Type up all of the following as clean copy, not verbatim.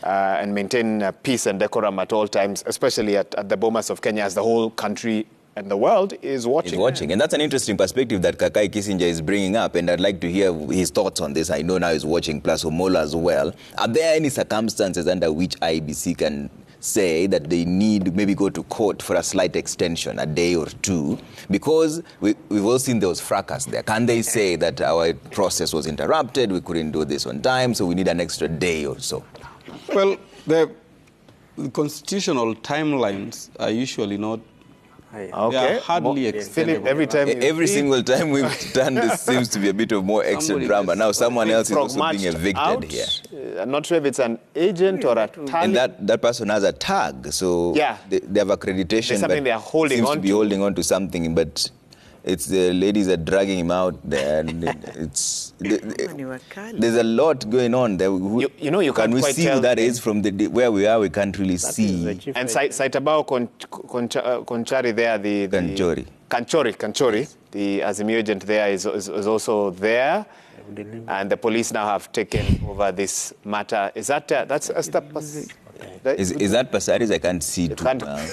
and maintain peace and decorum at all times, especially at the Bomas of Kenya, as the whole country and the world is watching. And that's an interesting perspective that Kakai Kissinger is bringing up, and I'd like to hear his thoughts on this. I know now he's watching, plus Omola as well. Are there any circumstances under which IEBC can say that they need maybe go to court for a slight extension, a day or two? Because we've all seen there was fracas there. Can they say that our process was interrupted, we couldn't do this on time, so we need an extra day or so? Well, the constitutional timelines are usually not. They are hardly extendable. Every single time we've done this seems to be a bit of more extra drama. Now someone else is also being evicted here. I'm not sure if it's an agent or a tally. And that person has a tag, so they have accreditation. There's something they are holding on to. Seems to be holding on to something, but it's the ladies are dragging him out there. And there's a lot going on there. You can't Can we quite see tell who that is from where we are? We can't really see. And Saitabao Konchari there, Kanchori, the Azimio agent there is also there. And the police now have taken over this matter. Is that that's Esther? Is that passaris? I can't see too well.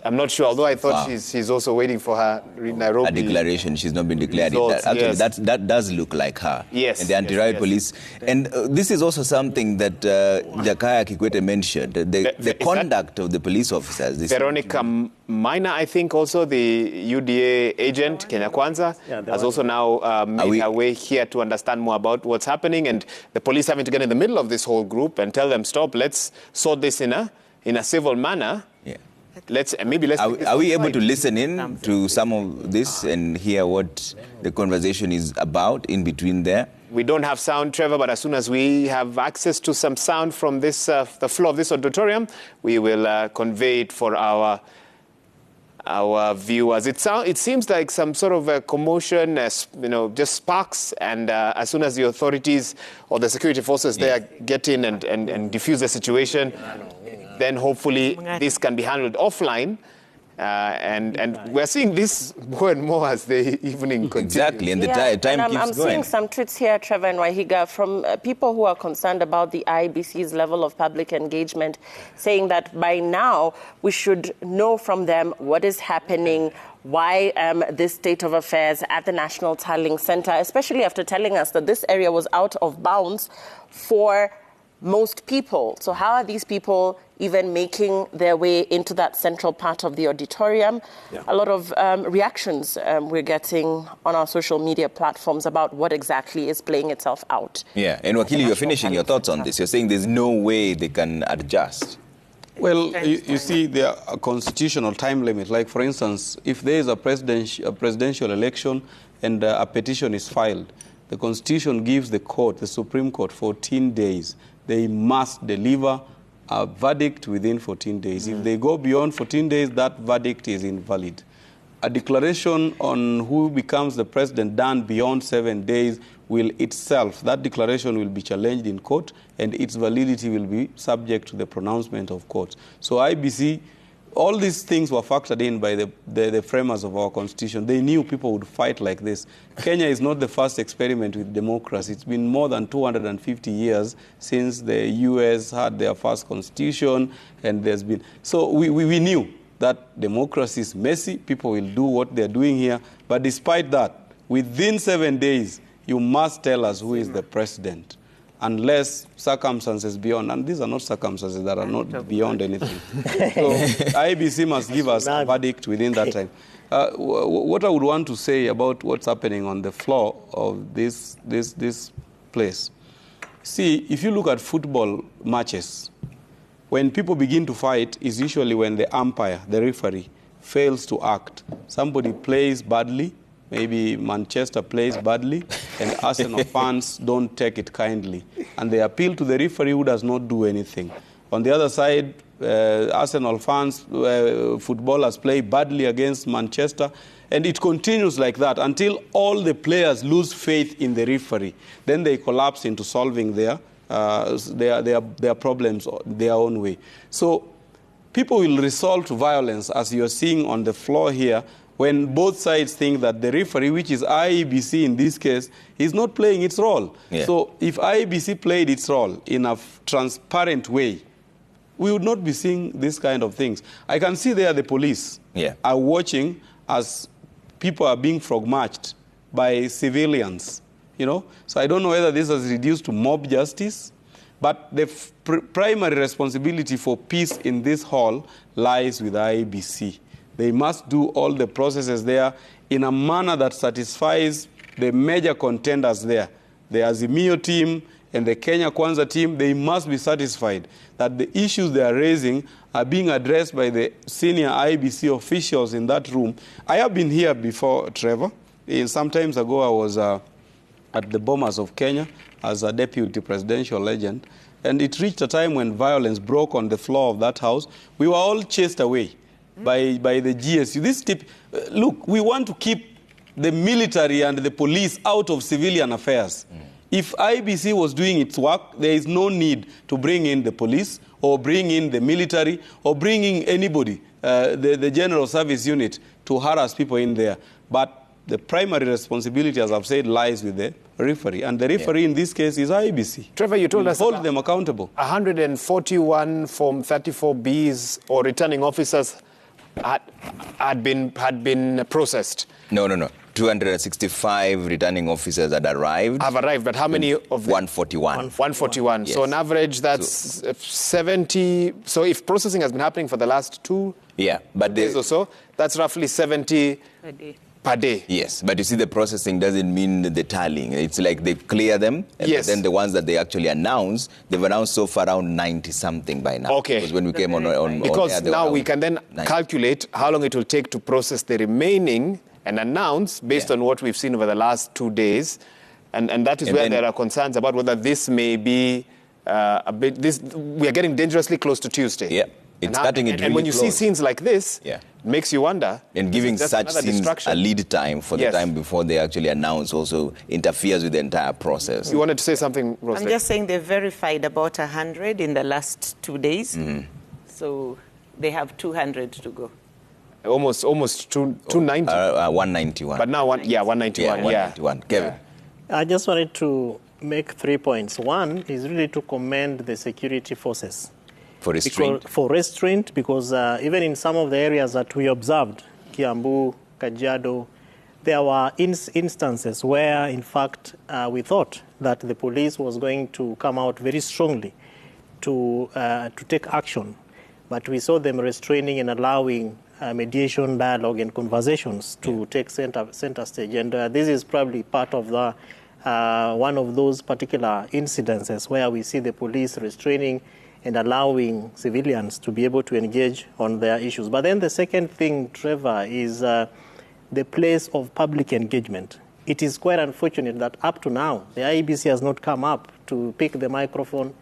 I'm not sure, although I thought she's also waiting for her Nairobi. A declaration. She's not been declared. Actually, that does look like her. Yes. And the anti-riot police. And this is also something that Jakaya Kikwete mentioned, the conduct of the police officers. Veronica Maina, I think also the UDA agent, Kenya Kwanza, has also now made her way here to understand more about what's happening, and the police having to get in the middle of this whole group and tell them, stop, let's sort this in a civil manner. Yeah. Let's. Are we able to listen in to some of this and hear what the conversation is about in between there? We don't have sound, Trevor, but as soon as we have access to some sound from this, the floor of this auditorium, we will convey it for our viewers. It seems like some sort of a commotion, just sparks, and as soon as the authorities or the security forces there get in and defuse the situation, then hopefully this can be handled offline. And we're seeing this more and more as the evening continues. Exactly, and the time keeps going. I'm seeing some tweets here, Trevor and Wahiga, from people who are concerned about the IEBC's level of public engagement, saying that by now we should know from them what is happening, why this state of affairs at the National Tallying Center, especially after telling us that this area was out of bounds for most people. So how are these people even making their way into that central part of the auditorium? Yeah. A lot of reactions we're getting on our social media platforms about what exactly is playing itself out. Yeah, and Wakili, you're finishing your thoughts on this. You're saying there's no way they can adjust. Well, you see, there are a constitutional time limit. Like, for instance, if there is a presidential election and a petition is filed, the Constitution gives the court, the Supreme Court, 14 days. They must deliver a verdict within 14 days. If they go beyond 14 days, that verdict is invalid. A declaration on who becomes the president done beyond 7 days will itself, that declaration will be challenged in court, and its validity will be subject to the pronouncement of courts. So IBC, all these things were factored in by the framers of our constitution. They knew people would fight like this. Kenya is not the first experiment with democracy. It's been more than 250 years since the US had their first constitution, and there's been... So we knew that democracy is messy. People will do what they're doing here. But despite that, within 7 days, you must tell us who is the president, unless circumstances beyond, and these are not circumstances that are not beyond anything. So IEBC must give us a verdict within that time. What I would want to say about what's happening on the floor of this place. See, if you look at football matches, when people begin to fight is usually when the umpire, the referee, fails to act. Somebody plays badly, maybe Manchester plays badly, and Arsenal fans don't take it kindly. And they appeal to the referee who does not do anything. On the other side, Arsenal fans, footballers play badly against Manchester, and it continues like that until all the players lose faith in the referee. Then they collapse into solving their problems their own way. So people will resort to violence, as you're seeing on the floor here, when both sides think that the referee, which is IEBC in this case, is not playing its role. Yeah. So if IEBC played its role in a transparent way, we would not be seeing this kind of things. I can see there the police are watching as people are being frog-marched by civilians, you know. So I don't know whether this has reduced to mob justice, but the primary responsibility for peace in this hall lies with the IEBC. They must do all the processes there in a manner that satisfies the major contenders there. The Azimio team and the Kenya Kwanza team, they must be satisfied that the issues they are raising are being addressed by the senior IEBC officials in that room. I have been here before, Trevor. Some times ago, I was at the Bomas of Kenya as a deputy presidential agent, and it reached a time when violence broke on the floor of that house. We were all chased away by the GSU. This tip, look, we want to keep the military and the police out of civilian affairs. If IBC was doing its work, there is no need to bring in the police or bring in the military or bring in anybody, the General Service Unit, to harass people in there. But the primary responsibility, as I've said, lies with the referee. And the referee in this case is IBC. Trevor, you told us hold them accountable. 141 Form 34Bs or returning officers had been processed. No. 265 returning officers had arrived. Have arrived, but how many of them? 141. 141. Yes. So on average, that's 70. So if processing has been happening for the last 2 days or so, that's roughly 70 per day. Yes, but you see, the processing doesn't mean the tallying. It's like they clear them, and then the ones that they actually announce, they've announced so far around 90-something by now. Okay. Because when we came on because air, now we can then calculate how long it will take to process the remaining and announce based on what we've seen over the last 2 days. And that is where there are concerns about whether this may be a bit... we are getting dangerously close to Tuesday. Yeah. It's cutting it really and when you close. see scenes like this, it makes you wonder. And giving such scenes a lead time for the time before they actually announce also interferes with the entire process. You wanted to say something, Roslyn? I'm just saying they verified about 100 in the last 2 days. So they have 200 to go. Almost 290. 191. But now, 191. 191. Kevin. I just wanted to make 3 points. One is really to commend the security forces. For restraint? For restraint, because even in some of the areas that we observed, Kiambu, Kajiado, there were instances where, in fact, we thought that the police was going to come out very strongly to take action. But we saw them restraining and allowing mediation, dialogue, and conversations to take center stage. And this is probably part of the one of those particular incidences where we see the police restraining and allowing civilians to be able to engage on their issues. But then the second thing, Trevor, is the place of public engagement. It is quite unfortunate that up to now, the IEBC has not come up to pick the microphone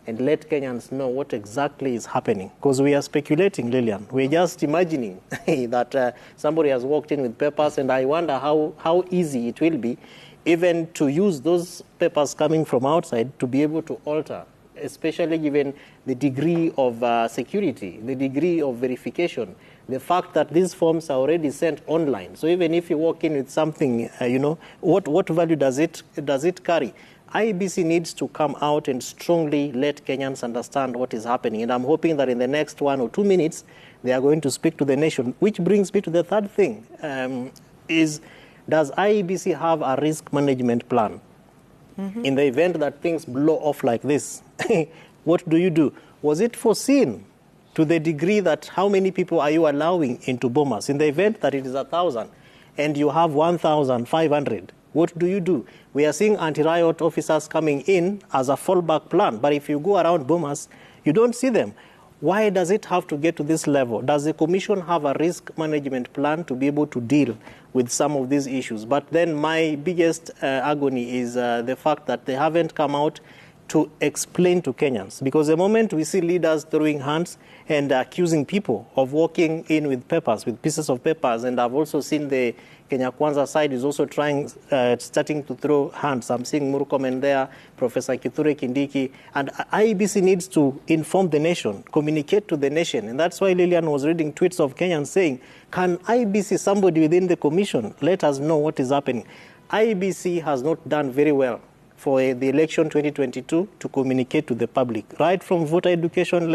and let Kenyans know what exactly is happening. Because we are speculating, Lillian. We're just imagining that somebody has walked in with papers, and I wonder how easy it will be even to use those papers coming from outside to be able to alter, especially given the degree of security, the degree of verification, the fact that these forms are already sent online. So even if you walk in with something, what value does it carry? IEBC needs to come out and strongly let Kenyans understand what is happening. And I'm hoping that in the next 1 or 2 minutes, they are going to speak to the nation, which brings me to the third thing, does IEBC have a risk management plan? In the event that things blow off like this, what do? Was it foreseen to the degree that how many people are you allowing into Bomas? In the event that it is 1,000 and you have 1,500, what do? We are seeing anti-riot officers coming in as a fallback plan, but if you go around Bomas, you don't see them. Why does it have to get to this level? Does the Commission have a risk management plan to be able to deal with some of these issues? But then my biggest agony is the fact that they haven't come out to explain to Kenyans. Because the moment we see leaders throwing hands and accusing people of walking in with papers, with pieces of papers, and I've also seen the Kenya Kwanza side is also starting to throw hands. I'm seeing Murkomen there, Professor Kithure Kindiki, and IEBC needs to inform the nation, communicate to the nation. And that's why Lillian was reading tweets of Kenyans saying, can IEBC, somebody within the commission, let us know what is happening? IEBC has not done very well for the election 2022 to communicate to the public, right from voter education